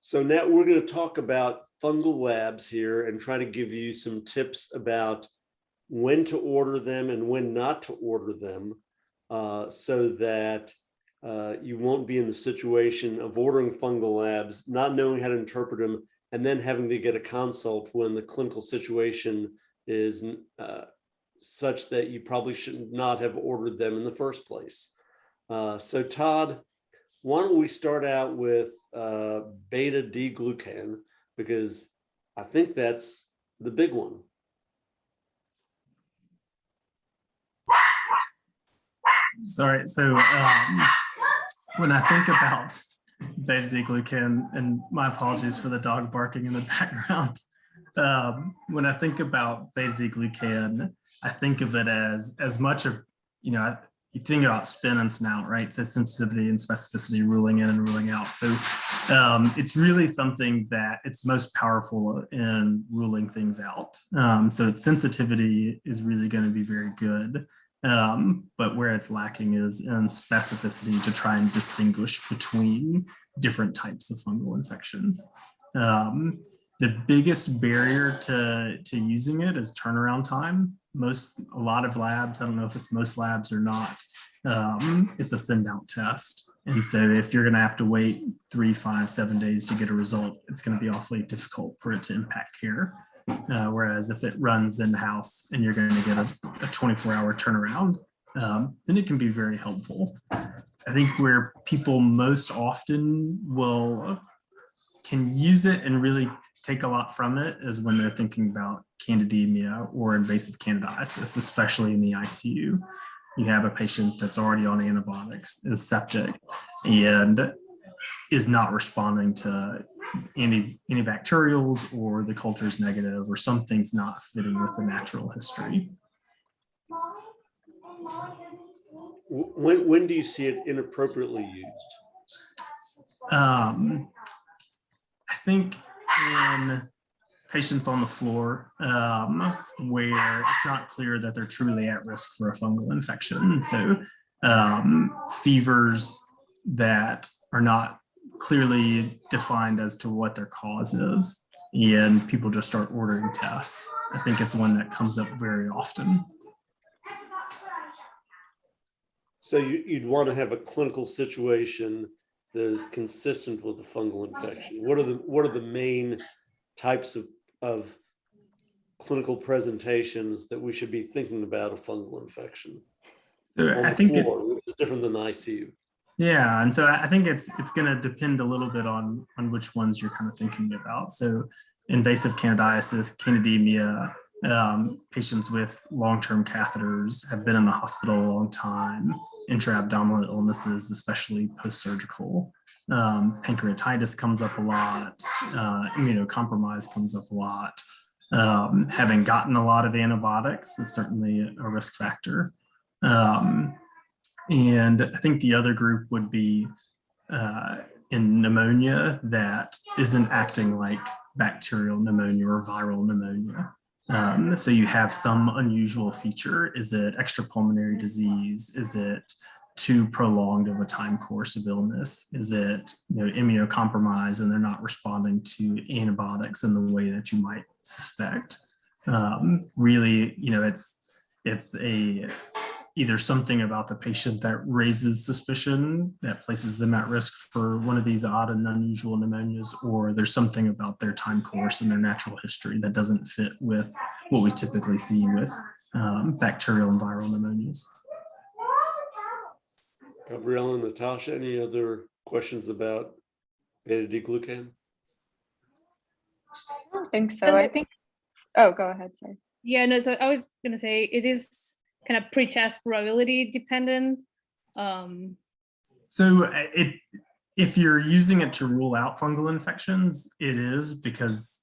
So now we're going to talk about fungal labs here and try to give you some tips about when to order them and when not to order them, so that you won't be in the situation of ordering fungal labs, not knowing how to interpret them, and then having to get a consult when the clinical situation is such that you probably should not have ordered them in the first place. So Todd, why don't we start out with betaglucan, because I think that's the big one. Sorry, so when I think about betaglucan, and my apologies for the dog barking in the background, when I think about betaglucan, I think of it as much of, you think about spin and snout, right? So sensitivity and specificity, ruling in and ruling out. So it's really something that it's most powerful in ruling things out. So its sensitivity is really going to be very good. But where it's lacking is in specificity to try and distinguish between different types of fungal infections. The biggest barrier to using it is turnaround time. A lot of labs, I don't know if it's most labs or not, it's a send out test. And so if you're gonna have to wait 3, 5, 7 days to get a result, it's gonna be awfully difficult for it to impact care. Whereas if it runs in-house and you're going to get a 24-hour turnaround, then it can be very helpful. I think where people most often can use it and really take a lot from it is when they're thinking about candidemia or invasive candidiasis, especially in the ICU. You have a patient that's already on antibiotics, is septic, and is not responding to antibacterials, or the culture is negative, or something's not fitting with the natural history. When do you see it inappropriately used? I think in patients on the floor where it's not clear that they're truly at risk for a fungal infection. So fevers that are not clearly defined as to what their cause is, and people just start ordering tests. I think it's one that comes up very often. So you'd want to have a clinical situation that is consistent with the fungal infection. What are the main types of clinical presentations that we should be thinking about a fungal infection? So I think it's different than the ICU. Yeah, and so I think it's going to depend a little bit on which ones you're kind of thinking about. So invasive candidiasis, candidemia, patients with long-term catheters have been in the hospital a long time, intra-abdominal illnesses, especially post-surgical. Pancreatitis comes up a lot, immunocompromise comes up a lot. Having gotten a lot of antibiotics is certainly a risk factor. And I think the other group would be in pneumonia that isn't acting like bacterial pneumonia or viral pneumonia. So you have some unusual feature. Is it extrapulmonary disease? Is it too prolonged of a time course of illness? Is it immunocompromised and they're not responding to antibiotics in the way that you might suspect? Really, it's either something about the patient that raises suspicion that places them at risk for one of these odd and unusual pneumonias, or there's something about their time course and their natural history that doesn't fit with what we typically see with bacterial and viral pneumonias. Gabriella and Natasha, any other questions about betaglucan? I don't think so. I think, oh, go ahead, sorry. Yeah, no, so I was going to say, it is kind of pre-test probability dependent. So if you're using it to rule out fungal infections, it is, because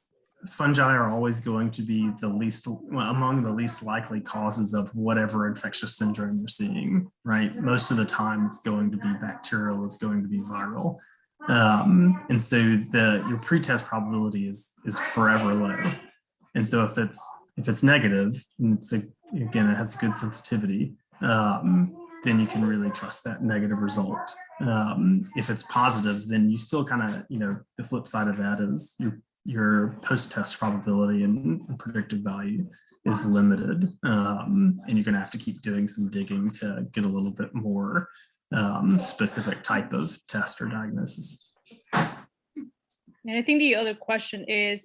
fungi are always going to be among the least likely causes of whatever infectious syndrome you're seeing, right? Most of the time it's going to be bacterial, it's going to be viral. And so your pretest probability is forever low. And so if it's negative, and again, it has good sensitivity, then you can really trust that negative result. If it's positive, then you still kind of, the flip side of that is your post-test probability and predictive value is limited. And you're going to have to keep doing some digging to get a little bit more specific type of test or diagnosis. And I think the other question is,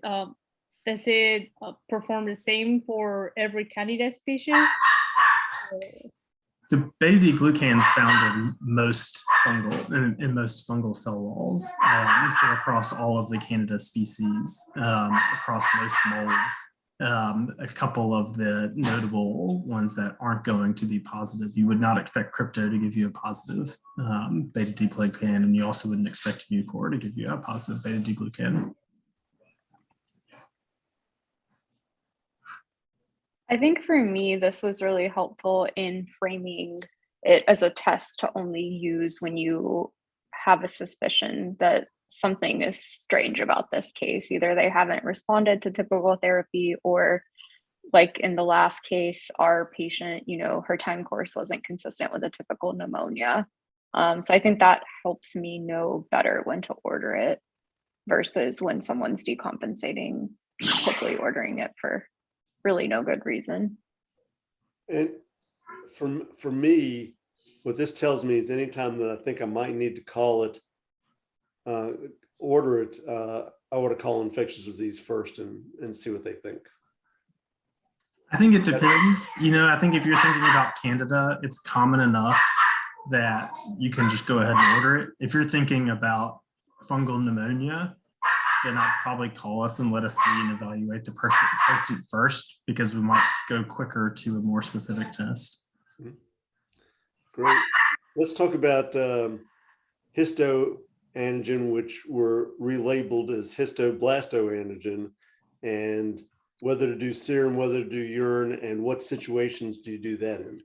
does it perform the same for every candida species? So betaglucan is found in most fungal cell walls. So across all of the candida species, across most molds. A couple of the notable ones that aren't going to be positive. You would not expect crypto to give you a positive beta-D-glucan, and you also wouldn't expect Mucor to give you a positive beta-D-glucan. I think for me, this was really helpful in framing it as a test to only use when you have a suspicion that something is strange about this case. Either they haven't responded to typical therapy, or like in the last case, our patient, her time course wasn't consistent with a typical pneumonia. So I think that helps me know better when to order it versus when someone's decompensating, quickly ordering it for really no good reason. And for me, what this tells me is anytime that I think I might need to call it, order it, I want to call infectious disease first and see what they think. I think it depends. I think if you're thinking about candida, it's common enough that you can just go ahead and order it. If you're thinking about fungal pneumonia, then I'd probably call us and let us see and evaluate the patient first, because we might go quicker to a more specific test. Great. Let's talk about Histo antigen, which were relabeled as Histoblasto antigen, and whether to do serum, whether to do urine, and what situations do you do that in?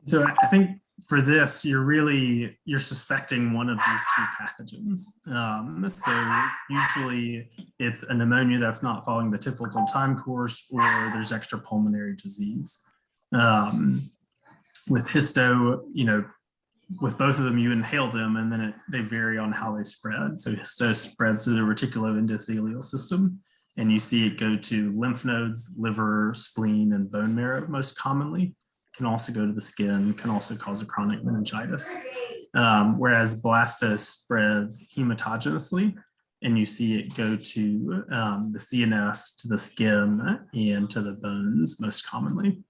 So I think for this, you're suspecting one of these two pathogens. So usually it's a pneumonia that's not following the typical time course, or there's extrapulmonary disease. With Histo, with both of them, you inhale them, and then they vary on how they spread. So Histo spreads through the reticuloendothelial system, and you see it go to lymph nodes, liver, spleen, and bone marrow most commonly. Can also go to the skin, can also cause a chronic meningitis. Whereas blasto spreads hematogenously, and you see it go to the CNS, to the skin, and to the bones most commonly.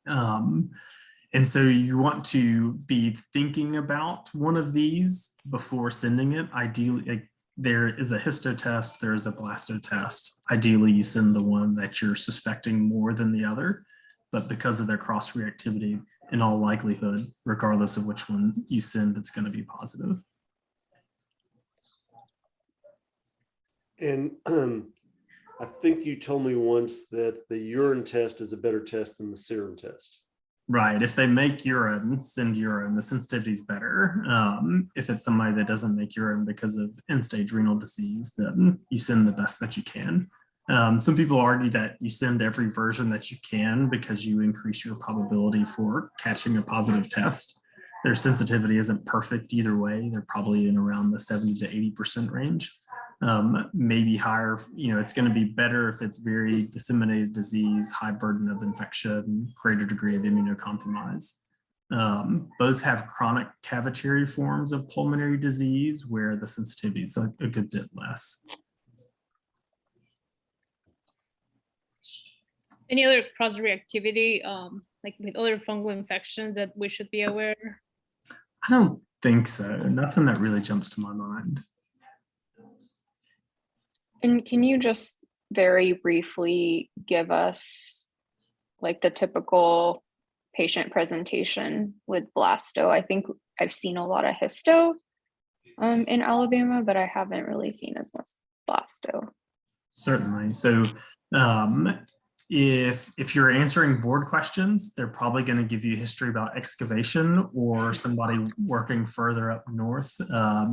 And so you want to be thinking about one of these before sending it. Ideally, there is a histo test, there is a blasto test. Ideally, you send the one that you're suspecting more than the other, but because of their cross-reactivity, in all likelihood, regardless of which one you send, it's going to be positive. And I think you told me once that the urine test is a better test than the serum test. Right. If they make urine, send urine. The sensitivity is better. If it's somebody that doesn't make urine because of end-stage renal disease, then you send the best that you can. Some people argue that you send every version that you can because you increase your probability for catching a positive test. Their sensitivity isn't perfect either way. They're probably in around the 70 to 80% range. Maybe higher, it's going to be better if it's very disseminated disease, high burden of infection, greater degree of immunocompromise. Both have chronic cavitary forms of pulmonary disease where the sensitivity is a good bit less. Any other cross-reactivity, like with other fungal infections that we should be aware? I don't think so. Nothing that really jumps to my mind. And can you just very briefly give us like the typical patient presentation with blasto? I think I've seen a lot of histo in Alabama, but I haven't really seen as much blasto. Certainly. So if you're answering board questions, they're probably going to give you history about excavation or somebody working further up north,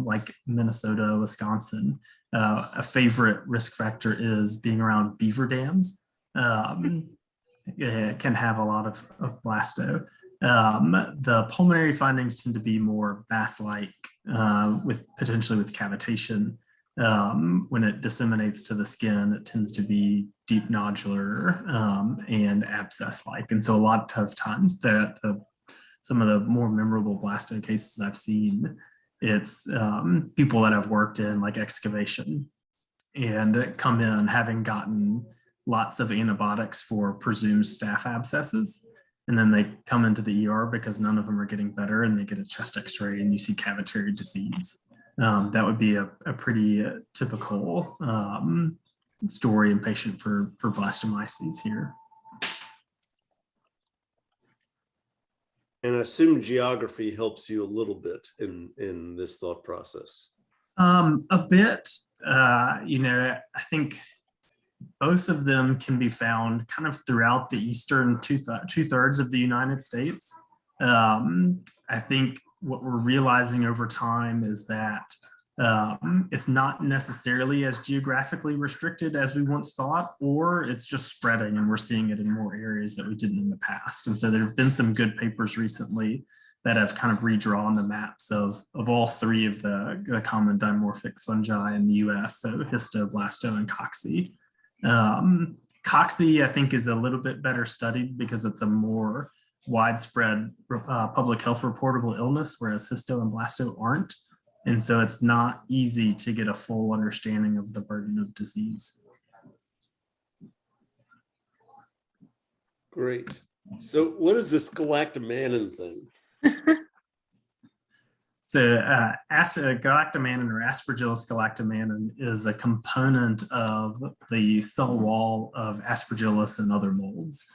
like Minnesota, Wisconsin. A favorite risk factor is being around beaver dams. can have a lot of blasto. The pulmonary findings tend to be more mass-like, with potentially with cavitation. When it disseminates to the skin, it tends to be deep nodular and abscess-like. And so a lot of times some of the more memorable blasto cases I've seen, it's people that have worked in like excavation and come in having gotten lots of antibiotics for presumed staph abscesses. And then they come into the ER because none of them are getting better, and they get a chest x-ray and you see cavitary disease. That would be a pretty typical story and patient for blastomyces here. And I assume geography helps you a little bit in this thought process. A bit, I think both of them can be found kind of throughout the eastern two-thirds of the United States. I think what we're realizing over time is that it's not necessarily as geographically restricted as we once thought, or it's just spreading and we're seeing it in more areas that we didn't in the past. And so there have been some good papers recently that have kind of redrawn the maps of all three of the common dimorphic fungi in the US, so Histoblasto and Cocci. Cocci, I think, is a little bit better studied because it's a more widespread public health reportable illness, whereas Histo and Blasto aren't. And so it's not easy to get a full understanding of the burden of disease. Great. So what is this Galatomannan thing? So Galatomannan, or Aspergillus galatomannan, is a component of the cell wall of Aspergillus and other molds.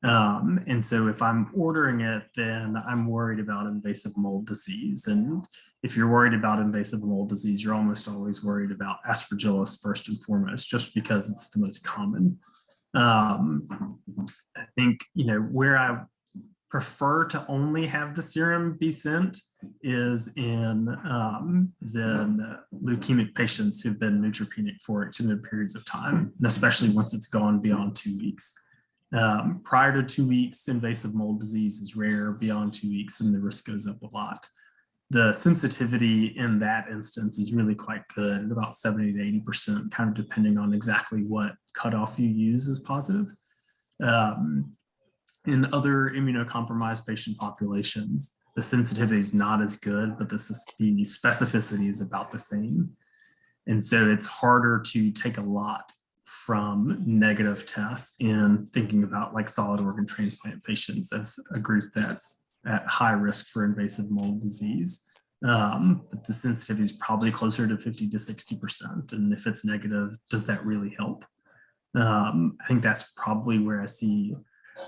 And so if I'm ordering it, then I'm worried about invasive mold disease. And if you're worried about invasive mold disease, you're almost always worried about Aspergillus first and foremost, just because it's the most common. I think, where I prefer to only have the serum be sent is in leukemic patients who've been neutropenic for extended periods of time, and especially once it's gone beyond 2 weeks. Prior to 2 weeks, invasive mold disease is rare. Beyond 2 weeks, and the risk goes up a lot. The sensitivity in that instance is really quite good, at about 70 to 80%, kind of depending on exactly what cutoff you use is positive. In other immunocompromised patient populations, the sensitivity is not as good, but the specificity is about the same. And so it's harder to take a lot from negative tests in thinking about like solid organ transplant patients as a group that's at high risk for invasive mold disease. But the sensitivity is probably closer to 50 to 60%. And if it's negative, does that really help? I think that's probably where I see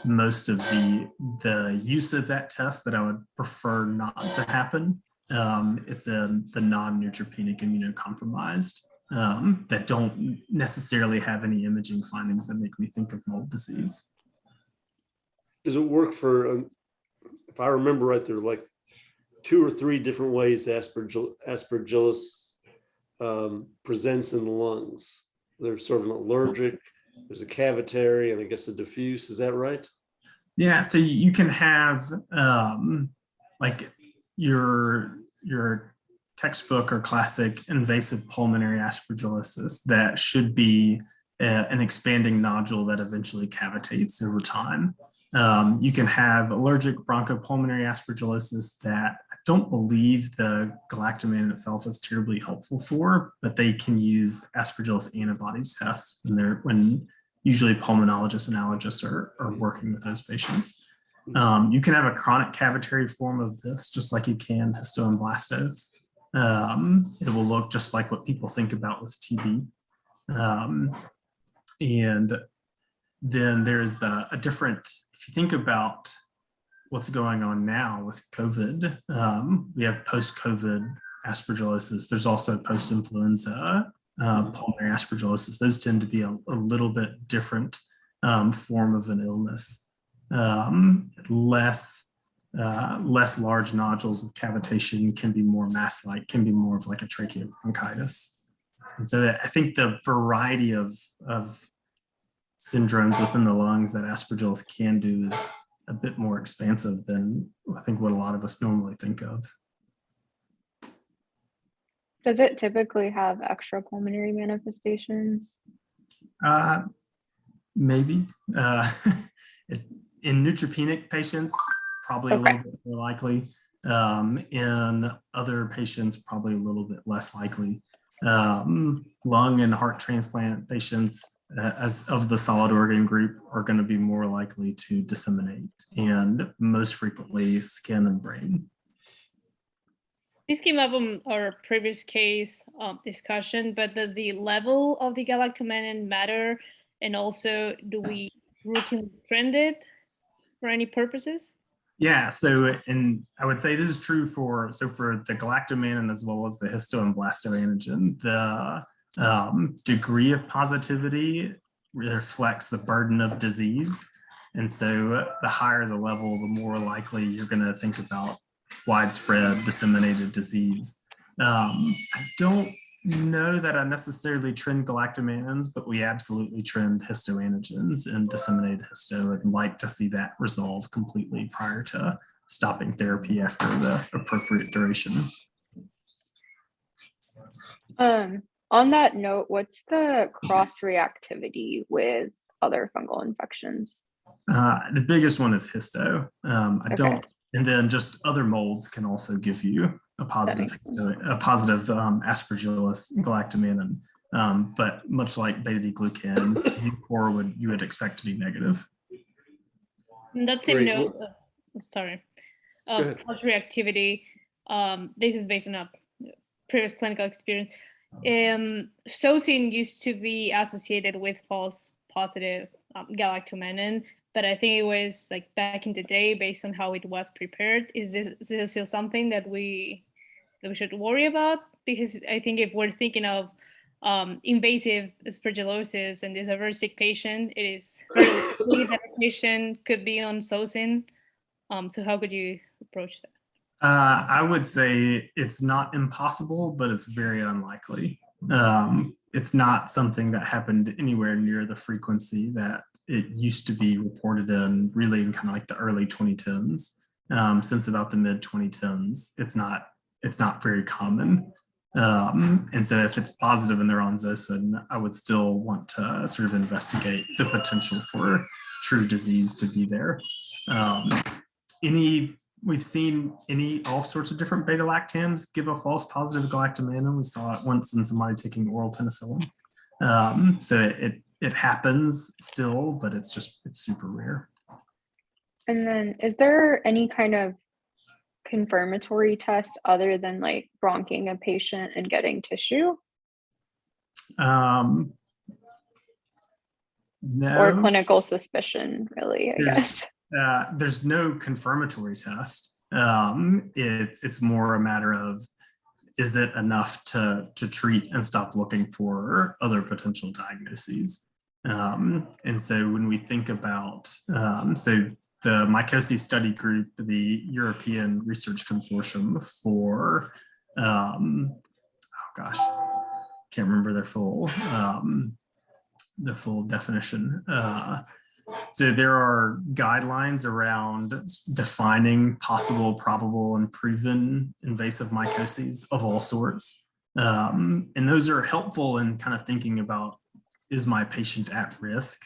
most of the use of that test that I would prefer not to happen. It's the non-neutropenic immunocompromised that don't necessarily have any imaging findings that make me think of mold disease. Does it work for, if I remember right, there are like 2 or 3 different ways Aspergillus presents in the lungs. There's sort of an allergic, there's a cavitary, and I guess a diffuse. Is that right? Yeah, so you can have like your textbook or classic invasive pulmonary aspergillosis that should be an expanding nodule that eventually cavitates over time. You can have allergic bronchopulmonary aspergillosis that I don't believe the galactomannan itself is terribly helpful for, but they can use Aspergillus antibodies tests when usually pulmonologists and allergists are working with those patients. You can have a chronic cavitary form of this, just like you can Histo and Blasto. It will look just like what people think about with TB. And then there's a different, if you think about what's going on now with COVID, we have post-COVID aspergillosis. There's also post-influenza pulmonary aspergillosis. Those tend to be a little bit different form of an illness. Less large nodules with cavitation, can be more mass-like, can be more of like a tracheobronchitis. And so I think the variety of syndromes within the lungs that Aspergillus can do is a bit more expansive than I think what a lot of us normally think of. Does it typically have extrapulmonary manifestations? Maybe. In neutropenic patients, probably a little bit more likely. In other patients, probably a little bit less likely. Lung and heart transplant patients, as of the solid organ group, are going to be more likely to disseminate, and most frequently skin and brain. This came up on our previous case discussion, but does the level of the Galatomania matter? And also, do we routinely trend it for any purposes? Yeah, so, and I would say this is true for the Galactomannan as well as the Histo and Blasto antigen. The degree of positivity reflects the burden of disease. And so the higher the level, the more likely you're going to think about widespread disseminated disease. I don't know that I necessarily trend galactomannans, but we absolutely trend histoantigens and disseminated histo, and like to see that resolve completely prior to stopping therapy after the appropriate duration. On that note, what's the cross-reactivity with other fungal infections? The biggest one is histo. And then just other molds can also give you a positive Aspergillus galactomannan. But much like betaglucan, you would expect to be negative. And that's a note. Cross-reactivity. This is based on a previous clinical experience. Sosine used to be associated with false positive Galactomannan, but I think it was like back in the day based on how it was prepared. Is this still something that we should worry about? Because I think if we're thinking of invasive aspergillosis and there's a very sick patient, it is very that patient could be on Sosine. So how could you approach that? I would say it's not impossible, but it's very unlikely. It's not something that happened anywhere near the frequency that it used to be reported in, really in kind of like the early 2010s. Since about the mid 2010s, it's not very common. And so if it's positive and they're on Zosine, I would still want to sort of investigate the potential for true disease to be there. We've seen all sorts of different beta-lactams give a false positive galactomannan. We saw it once in somebody taking oral penicillin. So it happens still, but it's super rare. And then is there any kind of confirmatory test other than like bronching a patient and getting tissue? No. Or clinical suspicion, really, I guess. There's no confirmatory test. It's more a matter of, is it enough to treat and stop looking for other potential diagnoses? And so when we think about, so the mycosis study group, the European Research Consortium for, can't remember their full definition. So there are guidelines around defining possible, probable, and proven invasive mycoses of all sorts. And those are helpful in kind of thinking about, is my patient at risk?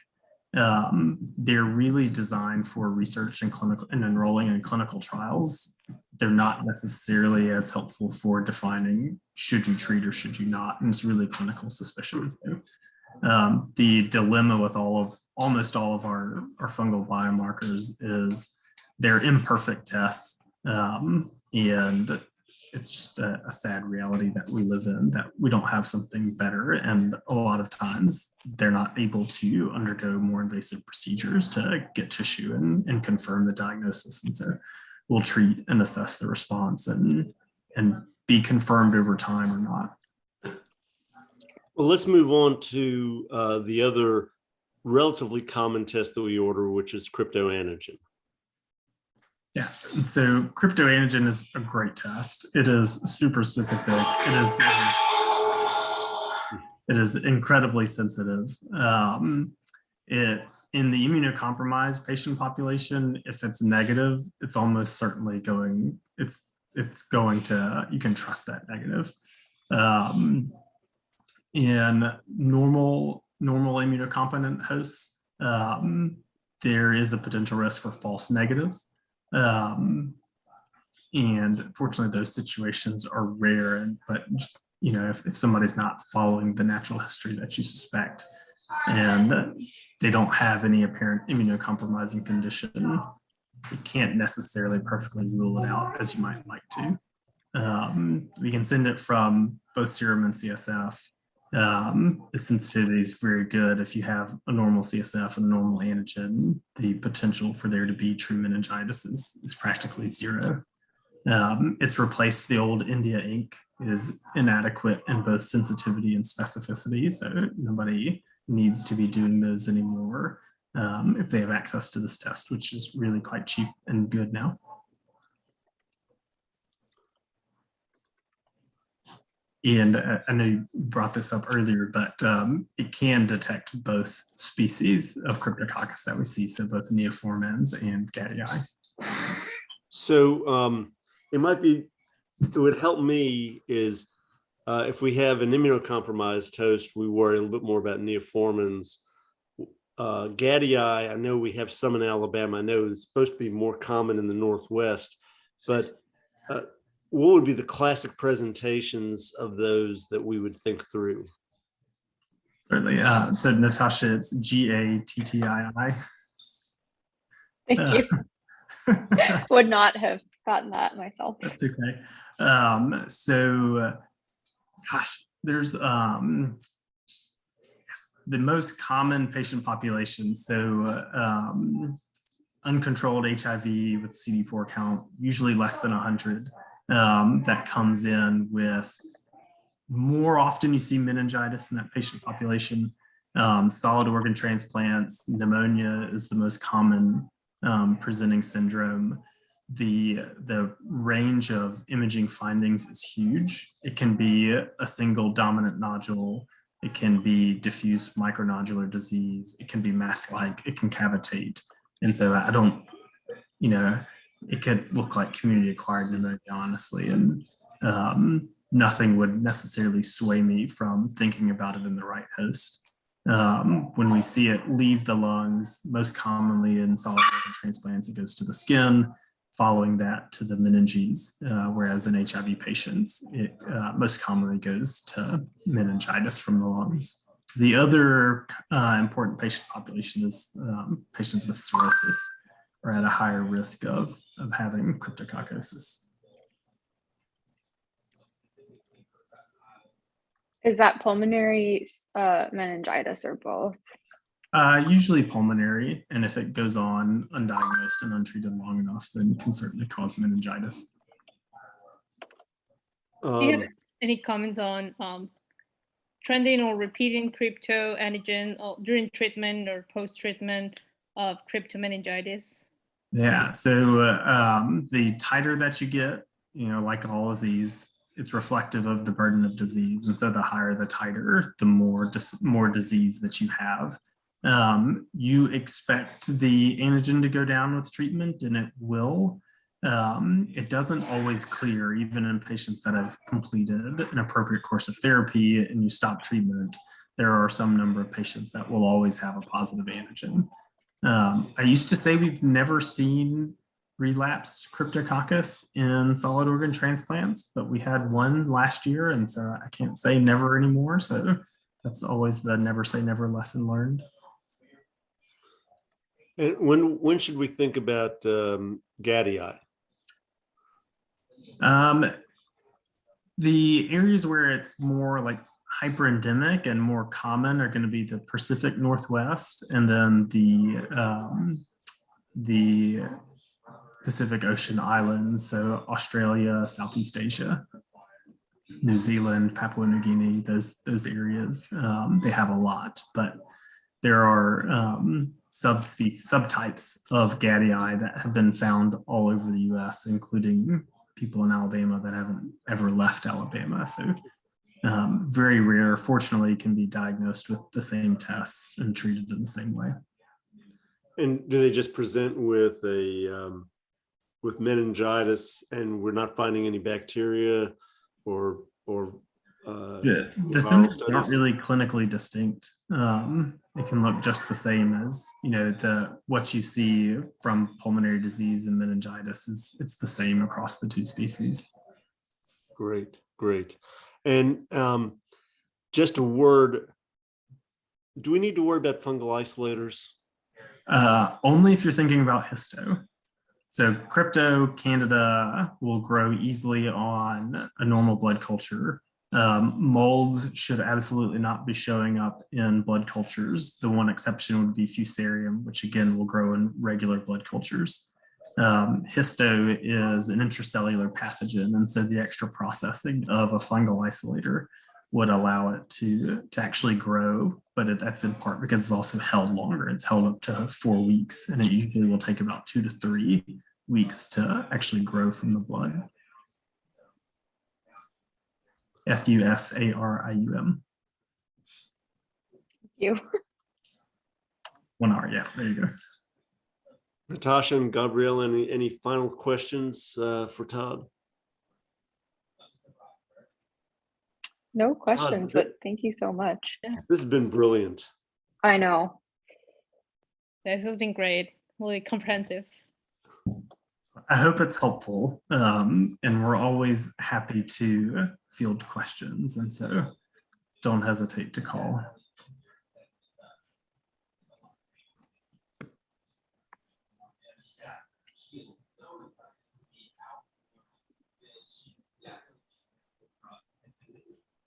They're really designed for research and clinical and enrolling in clinical trials. They're not necessarily as helpful for defining should you treat or should you not, and it's really clinical suspicion. So, the dilemma with almost all of our fungal biomarkers is they're imperfect tests, and it's just a sad reality that we live in, that we don't have something better, and a lot of times they're not able to undergo more invasive procedures to get tissue and confirm the diagnosis. And so we'll treat and assess the response and be confirmed over time or not. Well, let's move on to the other relatively common test that we order, which is cryptoantigen. Yeah, and so cryptoantigen is a great test. It is super specific. It is incredibly sensitive. It's in the immunocompromised patient population. If it's negative, it's almost certainly going, it's going to, you can trust that negative. In normal immunocompetent hosts, there is a potential risk for false negatives. And fortunately, those situations are rare. But you know, if somebody's not following the natural history that you suspect, and they don't have any apparent immunocompromising condition, you can't necessarily perfectly rule it out as you might like to. We can send it from both serum and CSF. The sensitivity is very good. If you have a normal CSF and a normal antigen, the potential for there to be true meningitis is practically zero. It's replaced the old India ink, is inadequate in both sensitivity and specificity, so nobody needs to be doing those anymore if they have access to this test, which is really quite cheap and good now. And I know you brought this up earlier, but it can detect both species of Cryptococcus that we see, so both neoformans and gadii. So it would help me is if we have an immunocompromised host, we worry a little bit more about neoformans. Gadii, I know we have some in Alabama. I know it's supposed to be more common in the Northwest, but what would be the classic presentations of those that we would think through? Certainly. So Natasha, it's GATTII. Thank you. Would not have gotten that myself. That's okay. Gosh, there's the most common patient population. So uncontrolled HIV with CD4 count, usually less than 100. That comes in with, more often you see meningitis in that patient population. Solid organ transplants, pneumonia is the most common presenting syndrome. The range of imaging findings is huge. It can be a single dominant nodule. It can be diffuse micronodular disease. It can be mass-like. It can cavitate. And so I don't, you know, it could look like community-acquired pneumonia, honestly, and nothing would necessarily sway me from thinking about it in the right host. When we see it leave the lungs, most commonly in solid organ transplants, it goes to the skin, following that to the meninges, whereas in HIV patients, it most commonly goes to meningitis from the lungs. The other important patient population is patients with cirrhosis, are at a higher risk of having cryptococcosis. Is that pulmonary meningitis or both? Usually pulmonary, and if it goes on undiagnosed and untreated long enough, then can certainly cause meningitis. Do you have any comments on trending or repeating crypto antigen during treatment or post-treatment of cryptomeningitis? Yeah, so the titer that you get, you know, like all of these, it's reflective of the burden of disease. And so the higher the titer, the more disease that you have. You expect the antigen to go down with treatment, and it will. It doesn't always clear, even in patients that have completed an appropriate course of therapy and you stop treatment. There are some number of patients that will always have a positive antigen. I used to say we've never seen relapsed Cryptococcus in solid organ transplants, but we had one last year, and so I can't say never anymore. So that's always the never say never lesson learned. And when should we think about gadii? The areas where it's more like hyperendemic and more common are going to be the Pacific Northwest, and then the Pacific Ocean islands, so Australia, Southeast Asia, New Zealand, Papua New Guinea, those areas. They have a lot, but there are subtypes of gadii that have been found all over the US, including people in Alabama that haven't ever left Alabama. So Very rare, fortunately, can be diagnosed with the same tests and treated in the same way. And do they just present with with meningitis, and we're not finding any bacteria or The viral symptoms aren't studies? really clinically distinct. It can look just the same as, what you see from pulmonary disease and meningitis it's the same across the two species. Great, great. And just a word, do we need to worry about fungal isolators? Only if you're thinking about histo. So crypto candida will grow easily on a normal blood culture. Molds should absolutely not be showing up in blood cultures. The one exception would be fusarium, which again will grow in regular blood cultures. Histo is an intracellular pathogen, and so the extra processing of a fungal isolator would allow it to actually grow, but that's in part because it's also held longer. It's held up to 4 weeks, and it usually will take about 2 to 3 weeks to actually grow from the blood. Fusarium. You. 1 hour, yeah, there you go. Natasha and Gabrielle, any final questions for Todd? No questions, but thank you so much. This has been brilliant. I know. This has been great, really comprehensive. I hope it's helpful, and we're always happy to field questions, and so don't hesitate to call.